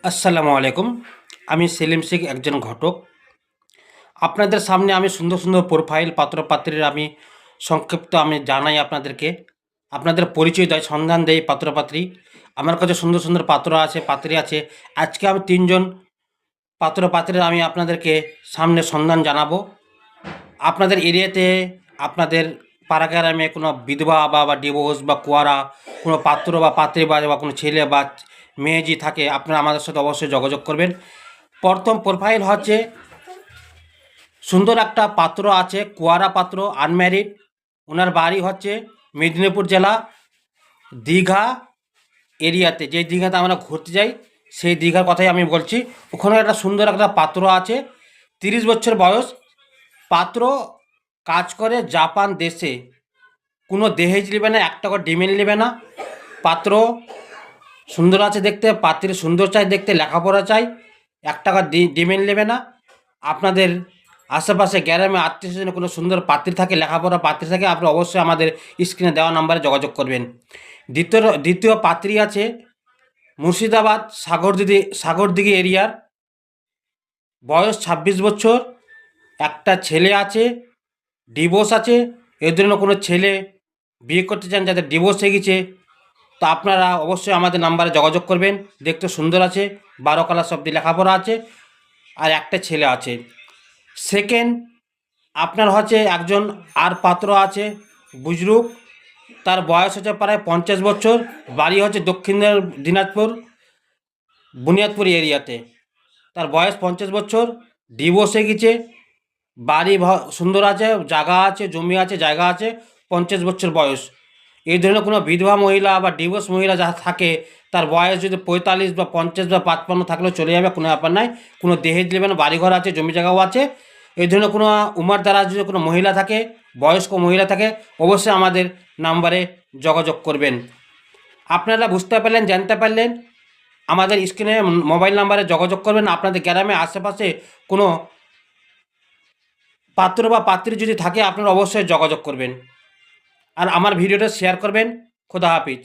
আসসালামু আলাইকুম। আমি সেলিম শেখ, একজন ঘটক। আপনাদের সামনে আমি সুন্দর সুন্দর প্রোফাইল পাত্রপাত্রীর আমি সংক্ষিপ্ত আমি জানাই আপনাদেরকে। আপনাদের পরিচয় দেয়, সন্ধান দেয় পাত্রপাত্রী। আমার কাছে সুন্দর সুন্দর পাত্র আছে, পাত্রী আছে। আজকে আমি ৩ জন পাত্রপাত্রীর আমি আপনাদেরকে সামনে সন্ধান জানাবো। আপনাদের এরিয়াতে, আপনাদের পাড়া গ্রামে কোনো বিধবা বা ডিভোর্স বা কুয়ারা কোনো পাত্র বা পাত্রী বা কোনো ছেলে বা মেয়ে যদি থাকে, আপনারা আমাদের সাথে অবশ্যই যোগাযোগ করবেন। প্রথম প্রোফাইল হচ্ছে সুন্দর একটা পাত্র আছে, কুয়ারা পাত্র, আনম্যারিড। ওনার বাড়ি হচ্ছে মেদিনীপুর জেলা দীঘা এরিয়াতে। যে দীঘাতে আমরা ঘুরতে যাই, সেই দীঘার কথাই আমি বলছি। ওখানে একটা সুন্দর একটা পাত্র আছে, 30 বছর বয়স। পাত্র কাজ করে জাপান দেশে। কোনো দহেজ নেবে না, 1 টাকা ডিমেল নেবে না। পাত্র সুন্দর আছে দেখতে, পাত্রীর সুন্দর চাই দেখতে, লেখাপড়া চাই, 1 টাকা ডিমেল নেবে না। আপনাদের আশেপাশে গ্রামে আত্মীয় স্বজনে কোনো সুন্দর পাত্রী থাকে, লেখাপড়া পাত্রী থাকে, আপনি অবশ্যই আমাদের স্ক্রিনে দেওয়া নাম্বারে যোগাযোগ করবেন। দ্বিতীয় পাত্রী আছে মুর্শিদাবাদ সাগরদিঘি এরিয়ার, বয়স 26 বছর। একটা ছেলে আছে, ডিভোর্স আছে। এর জন্য কোনো ছেলে বিয়ে করতে চান যাদের ডিভোর্স হয়ে গেছে, তো আপনারা অবশ্যই আমাদের নাম্বারে যোগাযোগ করবেন। দেখতে সুন্দর আছে, 12 ক্লাস অবধি লেখাপড়া আছে, আর একটা ছেলে আছে। সেকেন্ড, আপনার হচ্ছে একজন আর পাত্র আছে, বুজরুক। তার বয়স হচ্ছে প্রায় 50 বছর। বাড়ি হচ্ছে দক্ষিণ দিনাজপুর বুনিয়াদপুর এরিয়াতে। তার বয়স 50 বছর, ডিভোর্স হয়ে গেছে, বাড়ি সুন্দর আছে, জায়গা আছে, জমি আছে, জায়গা আছে। 50 বছর বয়স। এই ধরনের কোনো বিধবা মহিলা বা ডিভোর্স মহিলা যারা থাকে, তার বয়স যদি 45 বা 50 বা 55 থাকলেও চলে যাবে, কোনো ব্যাপার নাই। কোনো দহেজ নেবে না, বাড়িঘর আছে, জমি জায়গাও আছে। এই ধরনের কোনো উমার দ্বারা যদি কোনো মহিলা থাকে, বয়স্ক মহিলা থাকে, অবশ্যই আমাদের নাম্বারে যোগাযোগ করবেন। আপনারা বুঝতে পারলেন, জানতে পারলেন। আমাদের স্ক্রিনে মোবাইল নাম্বারে যোগাযোগ করবেন। আপনাদের গ্রামে আশেপাশে কোনো পাত্র বা পাত্রী যদি থাকে, আপনারা অবশ্যই যোগাযোগ করবেন। আর আমার ভিডিওটা শেয়ার করবেন। খোদা হাফিজ।